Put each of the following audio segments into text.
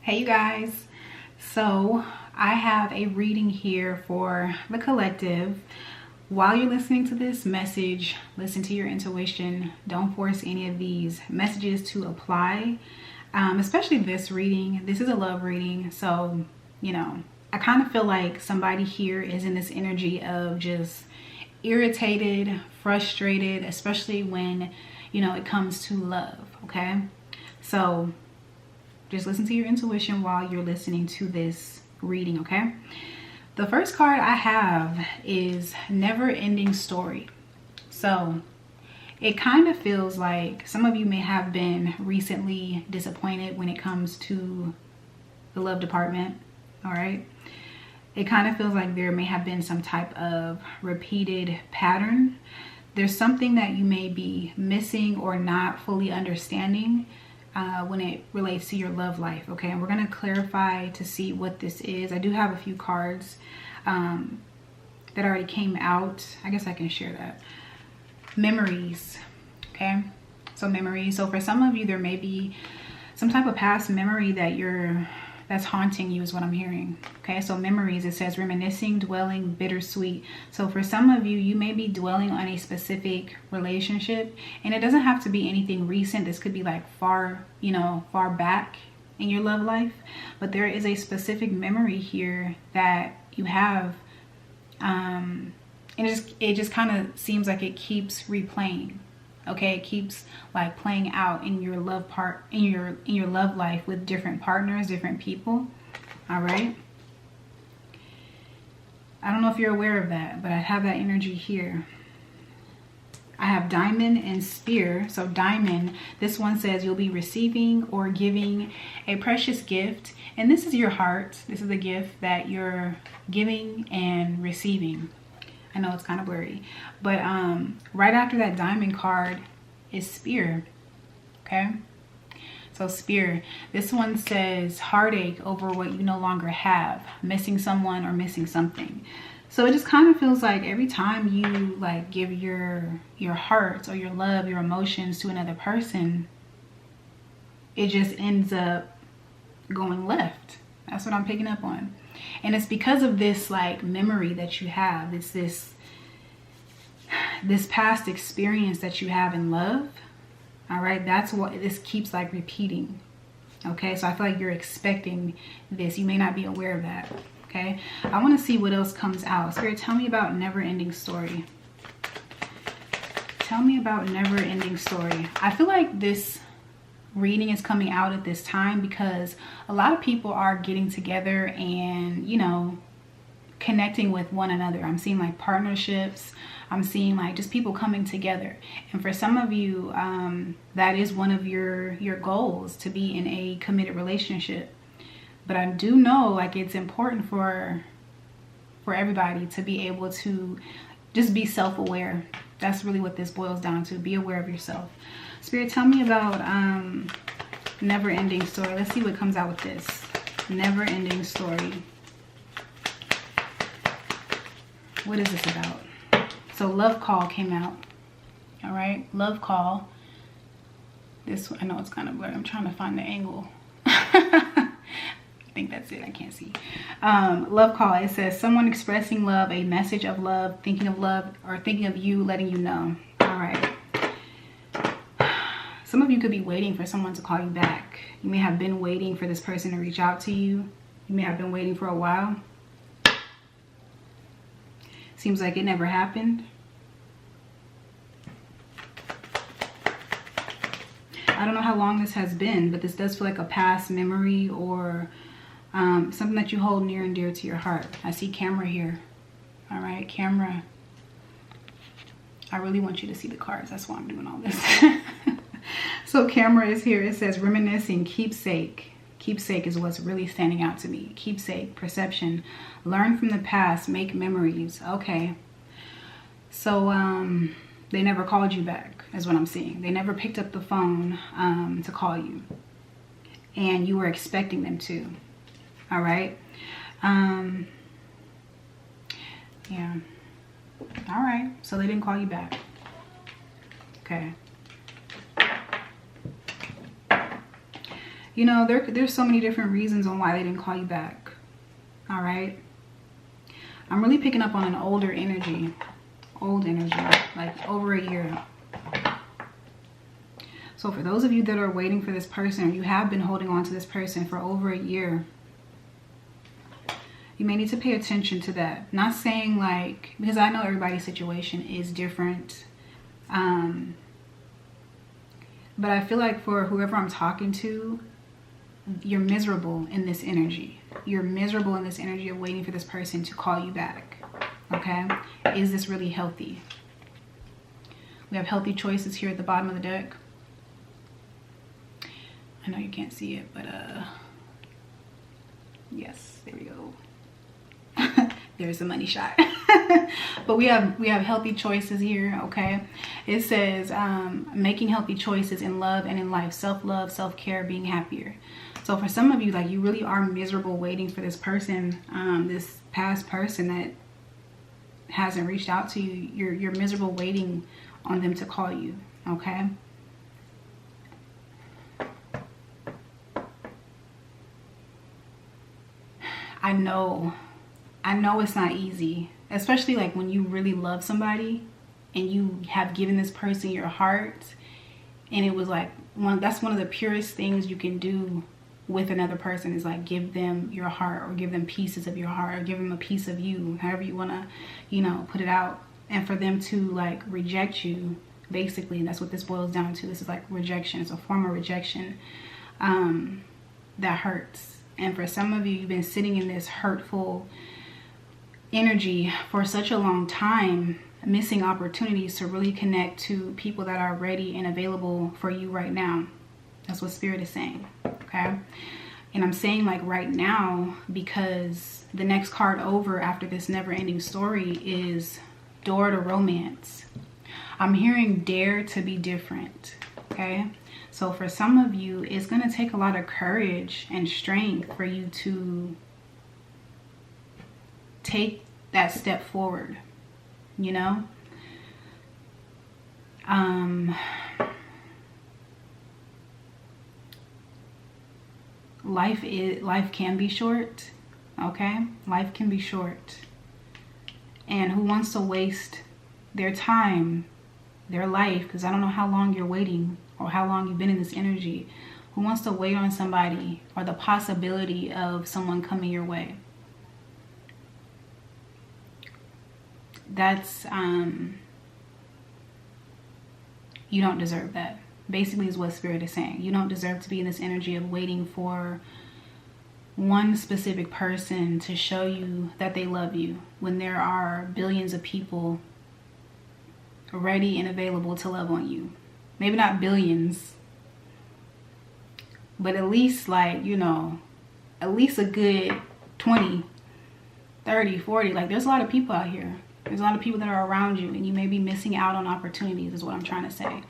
Hey you guys, so I have a reading here for the collective. While you're listening to this message, listen to your intuition. Don't force any of these messages to apply, especially this reading. This is a love reading, so I kind of feel like somebody here is in this energy of just irritated, frustrated, especially when it comes to love. Okay, so just listen to your intuition while you're listening to this reading, okay? The first card I have is Never Ending Story. So it kind of feels like some of you may have been recently disappointed when it comes to the love department, all right? It kind of feels like there may have been some type of repeated pattern. There's something that you may be missing or not fully understanding when it relates to your love life, okay? And we're going to clarify to see what this is. I do have a few cards that already came out. I guess I can share that. Memories, okay? So memories. So for some of you, there may be some type of past memory that's haunting you is what I'm hearing. Okay, so memories, it says reminiscing, dwelling, bittersweet. So for some of you, you may be dwelling on a specific relationship, and it doesn't have to be anything recent. This could be like far back in your love life, but there is a specific memory here that you have, and it just kind of seems like it keeps replaying. Okay, it keeps like playing out in your love in your love life with different partners, different people. All right, I don't know if you're aware of that, but I have that energy here. I have Diamond and Spear. So Diamond, this one says you'll be receiving or giving a precious gift, and this is your heart. This is the gift that you're giving and receiving. I know it's kind of blurry, but right after that Diamond card is Spear. Okay, so Spear, this one says heartache over what you no longer have, missing someone or missing something. So it just kind of feels like every time you like give your heart or your love, your emotions to another person, it just ends up going left. That's what I'm picking up on. And it's because of this like memory that you have. It's this past experience that you have in love. All right, that's what this keeps like repeating. Okay, so I feel like you're expecting this. You may not be aware of that. Okay, I want to see what else comes out. Spirit, tell me about Never Ending Story. Tell me about Never Ending Story. I feel like this reading is coming out at this time because a lot of people are getting together and connecting with one another. I'm seeing like partnerships. I'm seeing like just people coming together, and for some of you that is one of your goals, to be in a committed relationship. But I do know like it's important for everybody to be able to just be self-aware. That's really what this boils down to. Be aware of yourself. Spirit, tell me about Never Ending Story. Let's see what comes out with this. Never Ending Story. What is this about? So Love Call came out. All right, Love Call. This, I know it's kind of blurry. I'm trying to find the angle. I think that's it. I can't see. Love Call. It says someone expressing love, a message of love, thinking of love, or thinking of you, letting you know. All right. Some of you could be waiting for someone to call you back. You may have been waiting for this person to reach out to you. You may have been waiting for a while. Seems like it never happened. I don't know how long this has been, but this does feel like a past memory or something that you hold near and dear to your heart. I see camera here. All right, camera. I really want you to see the cards. That's why I'm doing all this. So camera is here. It says reminiscing, keepsake. Keepsake is what's really standing out to me. Keepsake, perception, learn from the past, make memories. Okay. So they never called you back is what I'm seeing. They never picked up the phone to call you. And you were expecting them to. All right. Yeah. All right. So they didn't call you back. Okay. You know, there's so many different reasons on why they didn't call you back. All right. I'm really picking up on an older energy. Old energy, like over a year. So for those of you that are waiting for this person, or you have been holding on to this person for over a year, you may need to pay attention to that. Not saying like, because I know everybody's situation is different. But I feel like for whoever I'm talking to, you're miserable in this energy. You're miserable in this energy of waiting for this person to call you back. Okay? Is this really healthy? We have healthy choices here at the bottom of the deck. I know you can't see it, but yes, there we go. There's the money shot. But we have healthy choices here. Okay, it says making healthy choices in love and in life, self-love, self-care, being happier. So for some of you, like, you really are miserable waiting for this person, this past person that hasn't reached out to you. You're miserable waiting on them to call you. Okay. I know it's not easy, especially like when you really love somebody and you have given this person your heart, and it was like that's one of the purest things you can do with another person, is like give them your heart, or give them pieces of your heart, or give them a piece of you, however you want to, you know, put it out. And for them to like reject you, basically, that's what this boils down to. This is like rejection. It's a form of rejection that hurts. And for some of you, you've been sitting in this hurtful energy for such a long time, missing opportunities to really connect to people that are ready and available for you right now. That's what Spirit is saying. Okay. And I'm saying like right now, because the next card over after this never-ending story is Door to Romance. I'm hearing dare to be different. Okay. So for some of you, it's going to take a lot of courage and strength for you to take that step forward, you know? Life can be short, okay? Life can be short. And who wants to waste their time, their life, because I don't know how long you're waiting or how long you've been in this energy. Who wants to wait on somebody or the possibility of someone coming your way? That's, you don't deserve that. Basically is what Spirit is saying. You don't deserve to be in this energy of waiting for one specific person to show you that they love you, when there are billions of people ready and available to love on you. Maybe not billions, but at least, like, you know, at least a good 20, 30, 40. Like, there's a lot of people out here. There's a lot of people that are around you, and you may be missing out on opportunities, is what I'm trying to say.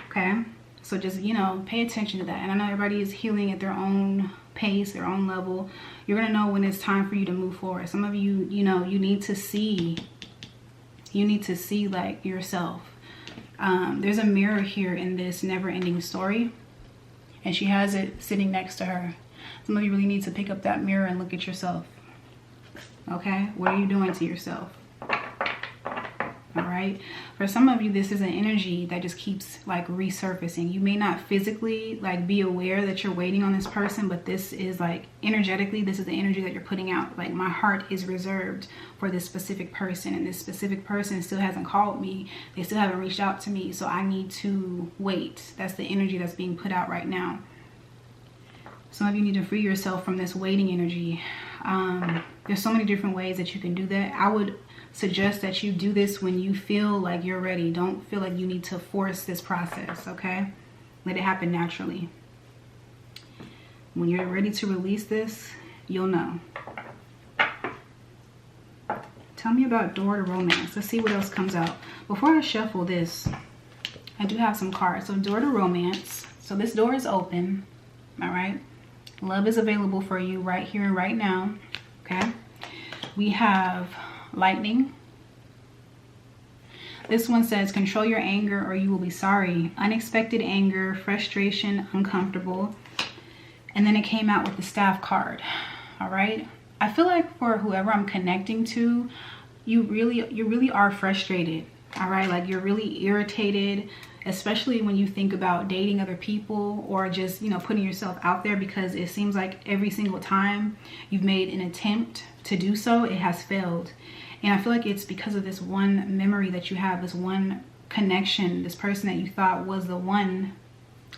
Okay? So just, you know, pay attention to that. And I know everybody is healing at their own pace, their own level. You're going to know when it's time for you to move forward. Some of you, you know, you need to see like yourself. There's a mirror here in this never-ending story, and she has it sitting next to her. Some of you really need to pick up that mirror and look at yourself. Okay? What are you doing to yourself? All right. For some of you, this is an energy that just keeps like resurfacing. You may not physically like be aware that you're waiting on this person, but this is like energetically, this is the energy that you're putting out. Like, my heart is reserved for this specific person, and this specific person still hasn't called me. They still haven't reached out to me. So I need to wait. That's the energy that's being put out right now. Some of you need to free yourself from this waiting energy. There's so many different ways that you can do that. I would suggest that you do this when you feel like you're ready. Don't feel like you need to force this process, okay? Let it happen naturally. When you're ready to release this, you'll know. Tell me about Door to Romance. Let's see what else comes out. Before I shuffle this, I do have some cards. So Door to Romance. So this door is open, all right? Love is available for you right here and right now, okay? We have Lightning. This one says, control your anger or you will be sorry. Unexpected anger, frustration, uncomfortable. And then it came out with the Staff card. All right. I feel like for whoever I'm connecting to, you really are frustrated. All right. Like you're really irritated, especially when you think about dating other people or just, you know, putting yourself out there, because it seems like every single time you've made an attempt to do so, it has failed. And I feel like it's because of this one memory that you have, this one connection, this person that you thought was the one.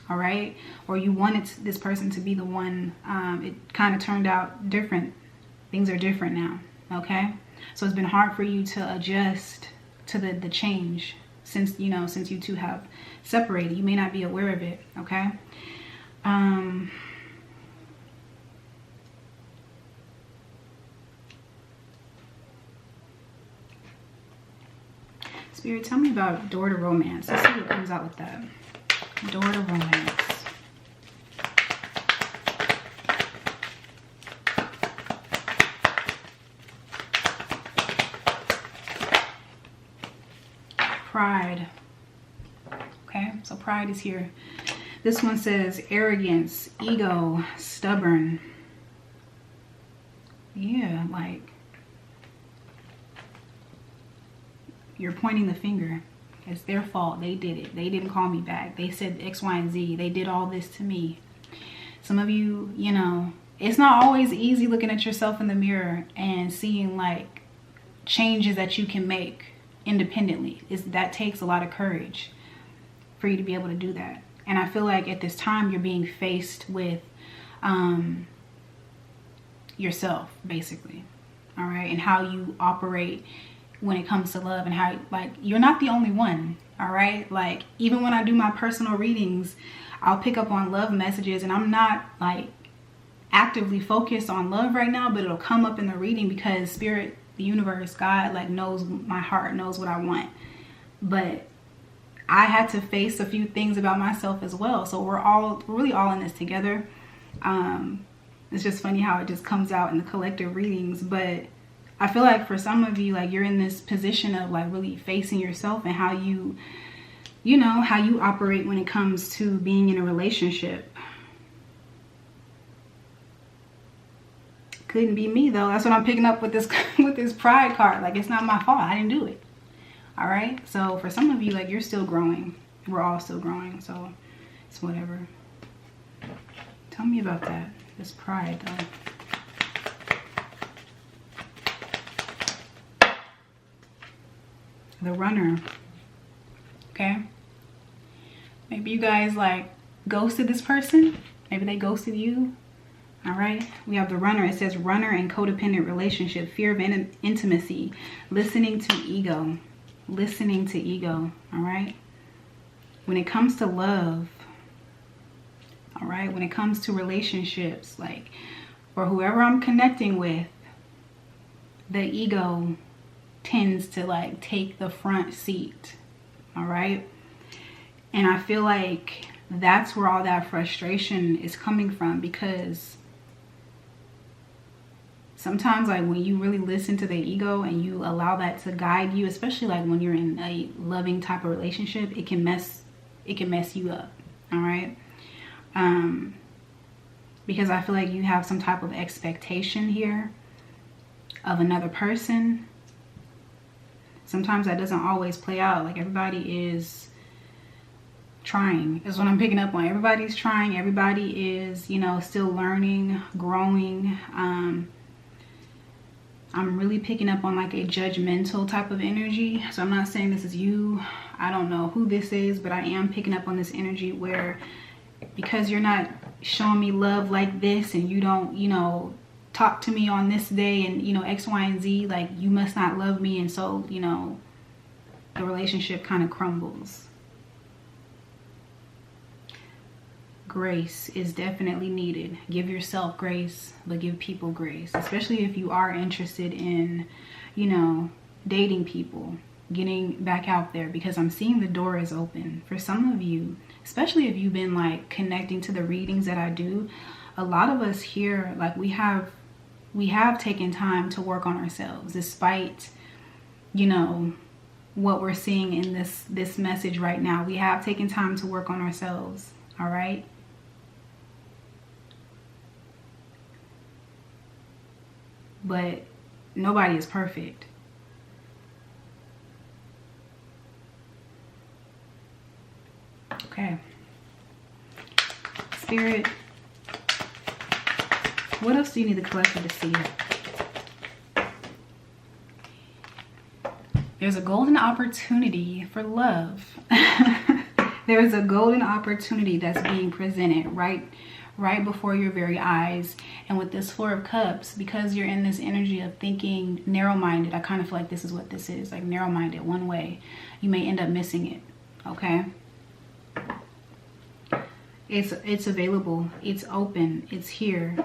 All right. Or you wanted this person to be the one. It kind of turned out different. Things are different now. Okay. So it's been hard for you to adjust to the change since you two have separated. You may not be aware of it. Okay. Spirit, tell me about door to romance. Let's see what comes out with that. Door to romance. Pride. Okay, so pride is here. This one says arrogance, ego, stubborn. Yeah, like you're pointing the finger. It's their fault. They did it. They didn't call me back. They said X, Y, and Z. They did all this to me. Some of you, you know, it's not always easy looking at yourself in the mirror and seeing like changes that you can make independently. That takes a lot of courage for you to be able to do that. And I feel like at this time you're being faced with yourself, basically. All right. And how you operate when it comes to love, and how, like, you're not the only one. All right. Like, even when I do my personal readings, I'll pick up on love messages, and I'm not like actively focused on love right now, but it'll come up in the reading because Spirit, the universe, God, like, knows my heart, knows what I want. But I had to face a few things about myself as well. So we're really all in this together. It's just funny how it just comes out in the collective readings. But I feel like for some of you, like, you're in this position of like really facing yourself and how you operate when it comes to being in a relationship. Couldn't be me though. That's what I'm picking up with this with this pride card. Like, it's not my fault. I didn't do it. All right. So for some of you, like, you're still growing. We're all still growing. So it's whatever. Tell me about that. This pride though. The runner. Okay. Maybe you guys like ghosted this person. Maybe they ghosted you. All right. We have the runner. It says runner and codependent relationship, fear of intimacy, listening to ego, listening to ego. All right. When it comes to love, all right, when it comes to relationships, like, for whoever I'm connecting with, the ego tends to like take the front seat. All right. And I feel like that's where all that frustration is coming from, because sometimes, like, when you really listen to the ego and you allow that to guide you, especially like when you're in a loving type of relationship, it can mess you up. All right. Because I feel like you have some type of expectation here of another person. Sometimes that doesn't always play out. Like, everybody is trying, is what I'm picking up on. Everybody's trying. Everybody is, you know, still learning, growing. I'm really picking up on like a judgmental type of energy. So I'm not saying this is you. I don't know who this is, but I am picking up on this energy where, because you're not showing me love like this, and you don't, you know, talk to me on this day, and, you know, X, Y, and Z, like, you must not love me. And so, you know, the relationship kind of crumbles. Grace is definitely needed. Give yourself grace, but give people grace, especially if you are interested in, you know, dating people, getting back out there, because I'm seeing the door is open for some of you, especially if you've been like connecting to the readings that I do. A lot of us here, like, we have taken time to work on ourselves, despite, you know, what we're seeing in this message right now. We have taken time to work on ourselves. All right. but nobody is perfect. Okay. Spirit, what else do you need the collective to see? There's a golden opportunity for love. There's a golden opportunity that's being presented right before your very eyes. And with this Four of Cups, because you're in this energy of thinking narrow-minded, I kind of feel like this is what this is, like narrow-minded, one way. You may end up missing it, okay? It's available, it's open, it's here.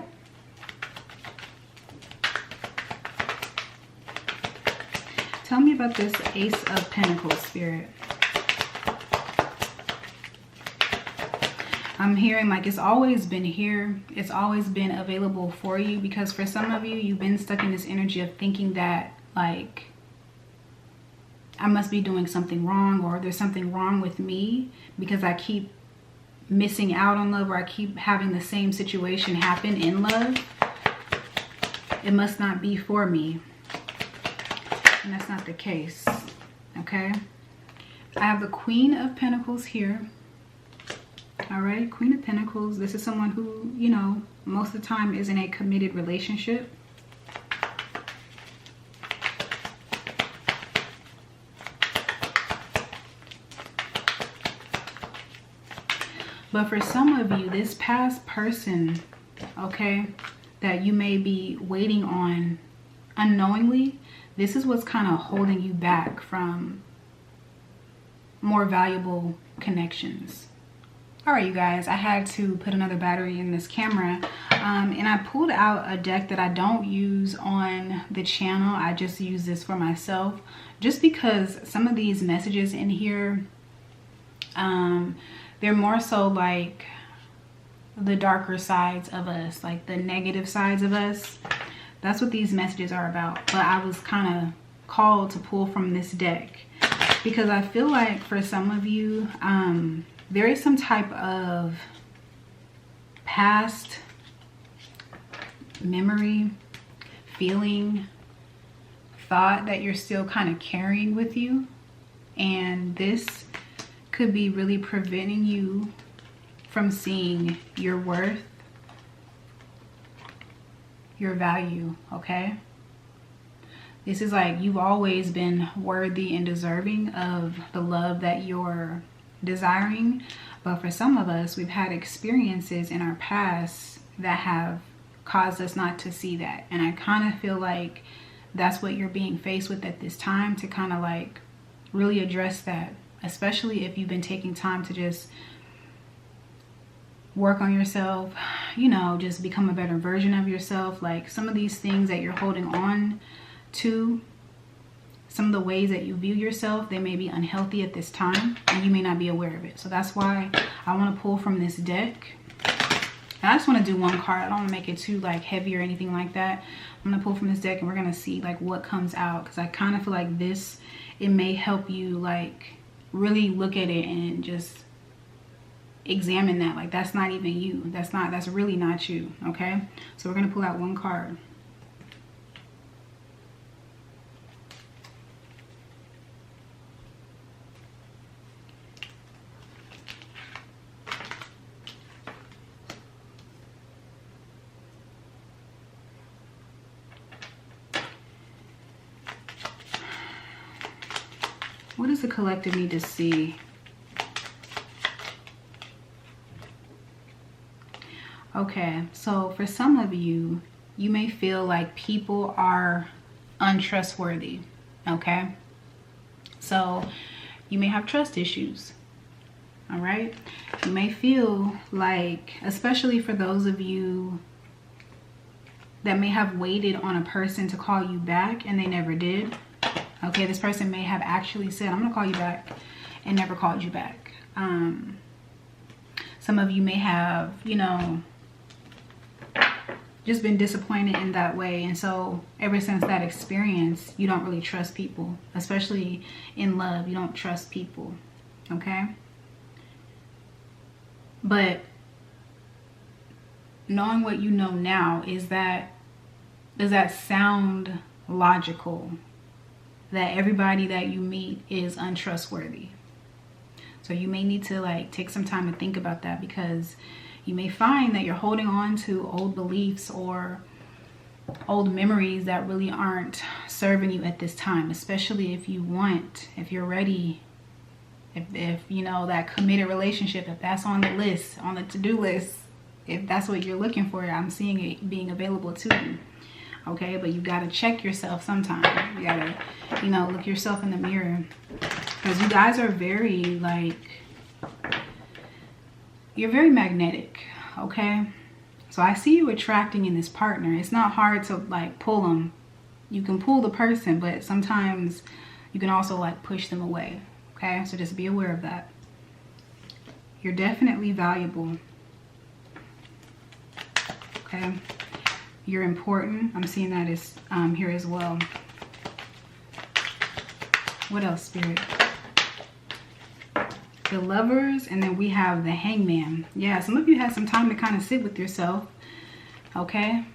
Tell me about this Ace of Pentacles, Spirit. I'm hearing like it's always been here. It's always been available for you, because for some of you, you've been stuck in this energy of thinking that like I must be doing something wrong, or there's something wrong with me because I keep missing out on love, or I keep having the same situation happen in love. It must not be for me. And that's not the case, okay? I have the Queen of Pentacles here. All right, Queen of Pentacles. This is someone who, you know, most of the time is in a committed relationship. But for some of you, this past person, okay, that you may be waiting on unknowingly, this is what's kind of holding you back from more valuable connections. All right, you guys, I had to put another battery in this camera, and I pulled out a deck that I don't use on the channel. I just use this for myself, just because some of these messages in here, they're more so like the darker sides of us, like the negative sides of us. That's what these messages are about. But I was kind of called to pull from this deck because I feel like for some of you, there is some type of past memory, feeling, thought that you're still kind of carrying with you. And this could be really preventing you from seeing your worth, your value, okay? This is like you've always been worthy and deserving of the love that you're desiring. But for some of us, we've had experiences in our past that have caused us not to see that. And I kind of feel like that's what you're being faced with at this time, to kind of like really address that, especially if you've been taking time to just work on yourself, you know, just become a better version of yourself. Like some of these things that you're holding on to, some of the ways that you view yourself, they may be unhealthy at this time and you may not be aware of it. So that's why I want to pull from this deck. And I just want to do one card. I don't want to make it too like heavy or anything like that. I'm going to pull from this deck and we're going to see like what comes out, because I kind of feel like this, it may help you like really look at it and just examine that. Like that's not even you. That's really not you. Okay, so we're going to pull out one card. What does the collective need to see? Okay, so for some of you, you may feel like people are untrustworthy, okay? So you may have trust issues, all right? You may feel like, especially for those of you that may have waited on a person to call you back and they never did. Okay, this person may have actually said, I'm gonna call you back, and never called you back. Some of you may have, you know, just been disappointed in that way. And so ever since that experience, you don't really trust people, especially in love. You don't trust people, okay? But knowing what you know now is that Does that sound logical? That everybody that you meet is untrustworthy. So you may need to like take some time to think about that, because you may find that you're holding on to old beliefs or old memories that really aren't serving you at this time, especially if you're ready, if you know, that committed relationship, if that's on the list, on the to-do list, if that's what you're looking for, I'm seeing it being available to you. Okay, but you got to check yourself sometimes. You got to, you know, look yourself in the mirror, because you guys are very like, you're very magnetic. Okay, so I see you attracting in this partner. It's not hard to like pull them. You can pull the person, but sometimes you can also like push them away. Okay, so just be aware of that. You're definitely valuable. Okay, you're important. I'm seeing that is here as well. What else, Spirit? The Lovers, and then we have the Hangman. Yeah, some of you had some time to kind of sit with yourself. Okay,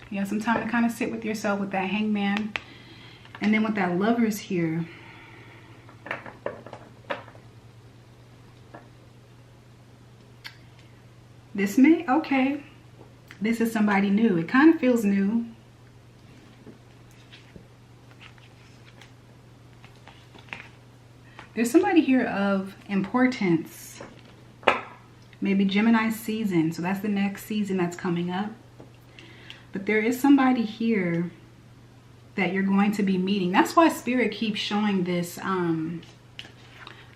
you have some time to kind of sit with yourself with that Hangman, and then with that Lovers here. This may, okay, this is somebody new. It kind of feels new. There's somebody here of importance. Maybe Gemini season. So that's the next season that's coming up. But there is somebody here that you're going to be meeting. That's why Spirit keeps showing this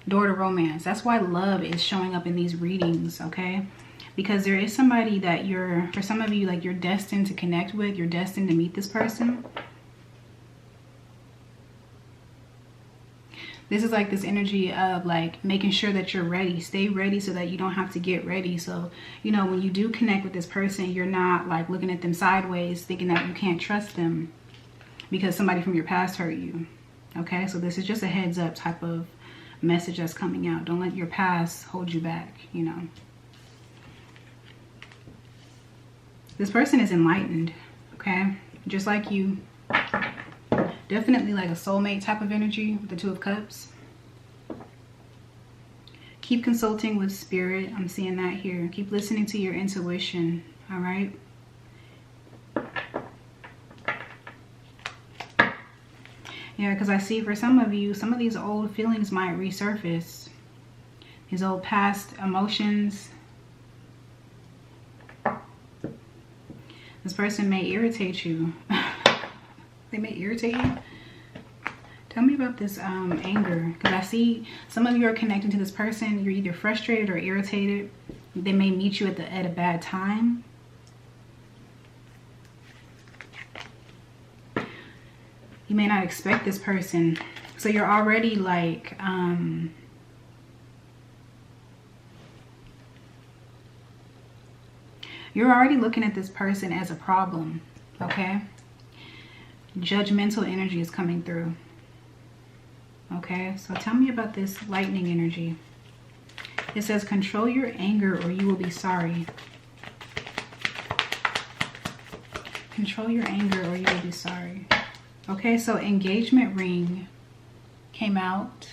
door to romance. That's why love is showing up in these readings, okay? Because there is somebody that you're, for some of you, like you're destined to connect with. You're destined to meet this person. This is like this energy of like making sure that you're ready. Stay ready so that you don't have to get ready. So, you know, when you do connect with this person, you're not like looking at them sideways thinking that you can't trust them because somebody from your past hurt you. Okay, so this is just a heads up type of message that's coming out. Don't let your past hold you back, you know. This person is enlightened, okay? Just like you. Definitely like a soulmate type of energy with the Two of Cups. Keep consulting with Spirit. I'm seeing that here. Keep listening to your intuition, all right? Yeah, because I see for some of you, some of these old feelings might resurface. These old past emotions. This person may irritate you. They may irritate you. Tell me about this anger. Because I see some of you are connecting to this person. You're either frustrated or irritated. They may meet you at a bad time. You may not expect this person. So you're already like... you're already looking at this person as a problem. Okay? Judgmental energy is coming through. Okay, so tell me about this lightning energy. It says control your anger or you will be sorry. Control your anger or you will be sorry. Okay, so engagement ring came out.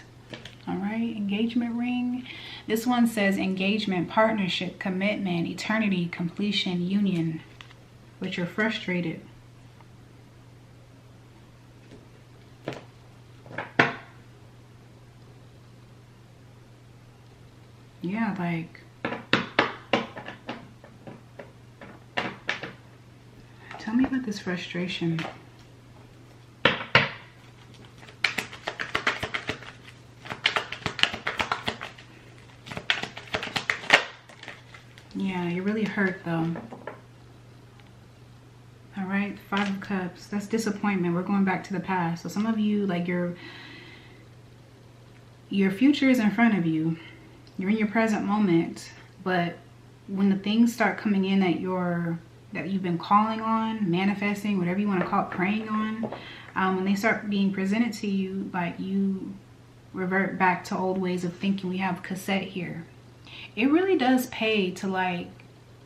All right, engagement ring. This one says engagement, partnership, commitment, eternity, completion, union. But you're frustrated. Yeah, like, tell me about this frustration. Yeah, you're really hurt though. All right, Five of Cups. That's disappointment. We're going back to the past. So some of you, like your future is in front of you. You're in your present moment, but when the things start coming in that you've been calling on, manifesting, whatever you want to call it, praying on, when they start being presented to you, like you revert back to old ways of thinking. We have cassette here. It really does pay to like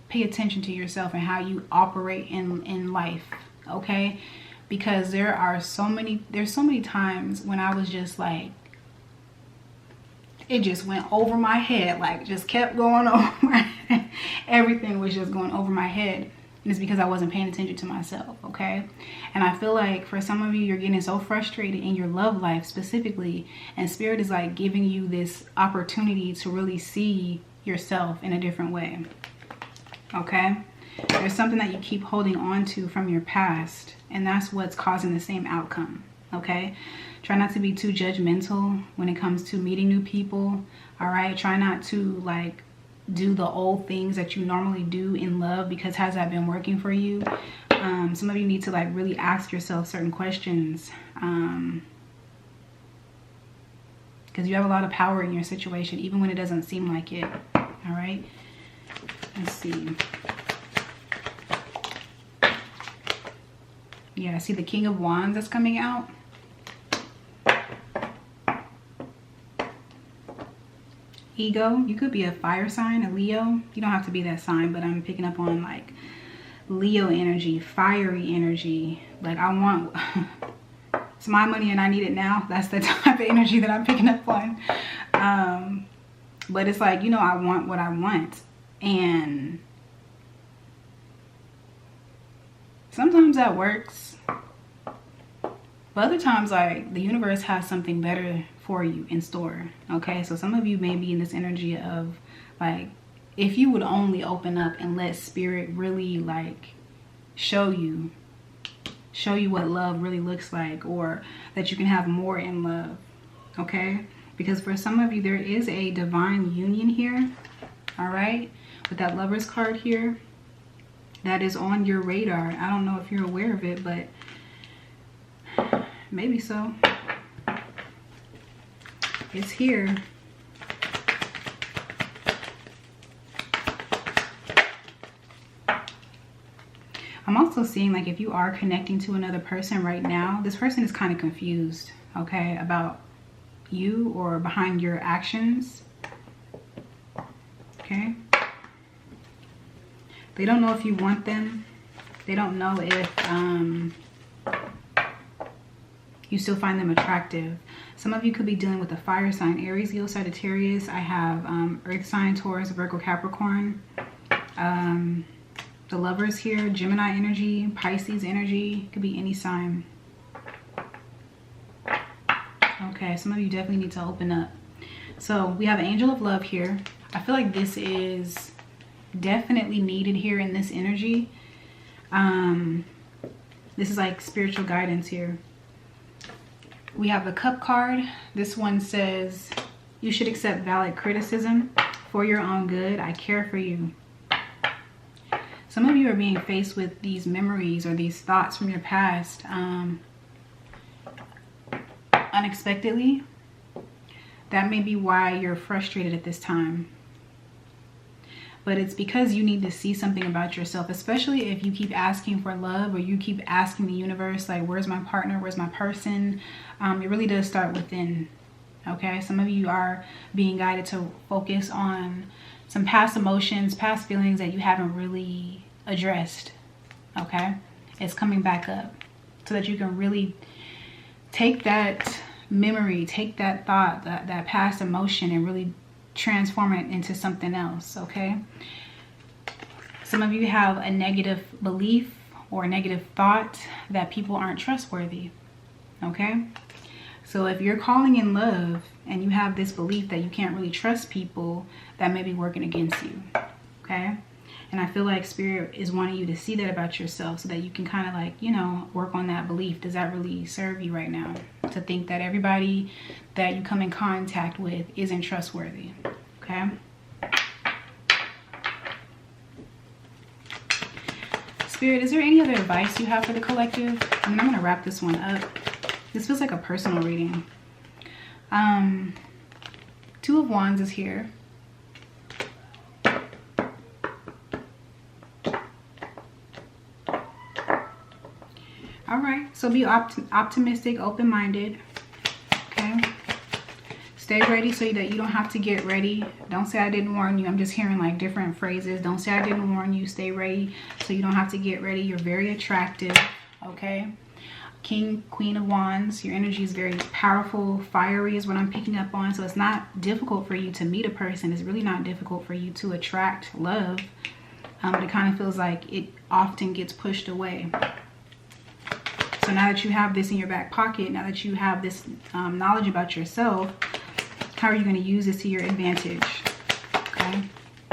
pay attention to yourself and how you operate in life. okay? Because there's so many times when I was just like, it just went over my head, like just kept going over my head. Everything was just going over my head. And it's because I wasn't paying attention to myself, okay? And I feel like for some of you, you're getting so frustrated in your love life specifically, and Spirit is like giving you this opportunity to really see yourself in a different way, okay? There's something that you keep holding on to from your past, and that's what's causing the same outcome, okay? Try not to be too judgmental when it comes to meeting new people, all right? Try not to like do the old things that you normally do in love, because has that been working for you? Some of you need to like really ask yourself certain questions, because you have a lot of power in your situation, even when it doesn't seem like it. All right, let's see. Yeah, I see the King of Wands that's coming out. Ego, you could be a fire sign, a Leo. You don't have to be that sign, but I'm picking up on like Leo energy, fiery energy. Like I want, it's my money and I need it now. That's the type of energy that I'm picking up on. But it's like, you know, I want what I want. And sometimes that works. But other times, like, the universe has something better for you in store, okay? So some of you may be in this energy of, like, if you would only open up and let Spirit really, like, show you what love really looks like, or that you can have more in love, okay? Because for some of you, there is a divine union here, all right? With that Lover's card here, that is on your radar. I don't know if you're aware of it, but maybe so. It's here. I'm also seeing, like, if you are connecting to another person right now, this person is kind of confused, okay, about you or behind your actions, okay? They don't know if you want them. They don't know if you still find them attractive. Some of you could be dealing with a fire sign, Aries, Leo, Sagittarius. I have Earth sign, Taurus, Virgo, Capricorn. The Lovers here, Gemini energy, Pisces energy. Could be any sign. Okay, some of you definitely need to open up. So we have Angel of Love here. I feel like this is definitely needed here in this energy. This is like spiritual guidance here. We have the Cup card. This one says, you should accept valid criticism for your own good. I care for you. Some of you are being faced with these memories or these thoughts from your past unexpectedly. That may be why you're frustrated at this time. But it's because you need to see something about yourself, especially if you keep asking for love, or you keep asking the universe, like, where's my partner, where's my person? It really does start within, okay? Some of you are being guided to focus on some past emotions, past feelings that you haven't really addressed, okay? It's coming back up so that you can really take that memory, take that thought, that past emotion, and really transform it into something else, okay? Some of you have a negative belief or a negative thought that people aren't trustworthy, okay? So if you're calling in love and you have this belief that you can't really trust people, that may be working against you, okay? And I feel like Spirit is wanting you to see that about yourself so that you can kind of, like, you know, work on that belief. Does that really serve you right now? To think that everybody that you come in contact with isn't trustworthy, okay? Spirit, is there any other advice you have for the collective? I mean, I'm gonna wrap this one up. This feels like a personal reading. Two of Wands is here. All right, so be optimistic, open-minded, okay? Stay ready so that you don't have to get ready. Don't say I didn't warn you. I'm just hearing like different phrases. Don't say I didn't warn you. Stay ready so you don't have to get ready. You're very attractive, okay? King, Queen of Wands, your energy is very powerful, fiery is what I'm picking up on. So it's not difficult for you to meet a person. It's really not difficult for you to attract love. But it kind of feels like it often gets pushed away. So now that you have this in your back pocket, now that you have this knowledge about yourself, how are you going to use this to your advantage? Okay.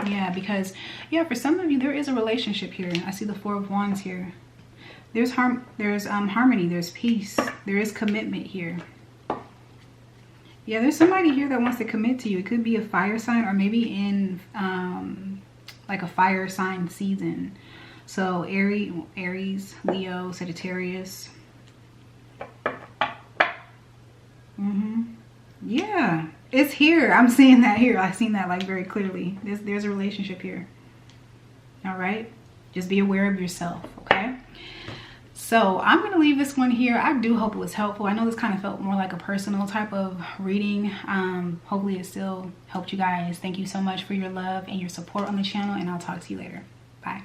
Yeah, because, yeah, for some of you, there is a relationship here. I see the Four of Wands here. There's harmony, there's peace, there is commitment here. Yeah, there's somebody here that wants to commit to you. It could be a fire sign, or maybe in like a fire sign season. So Aries, Leo, Sagittarius. Yeah, it's here. I'm seeing that here. I've seen that like very clearly. There's a relationship here. All right, just be aware of yourself. Okay. So I'm going to leave this one here. I do hope it was helpful. I know this kind of felt more like a personal type of reading. Hopefully it still helped you guys. Thank you so much for your love and your support on the channel, and I'll talk to you later. Bye.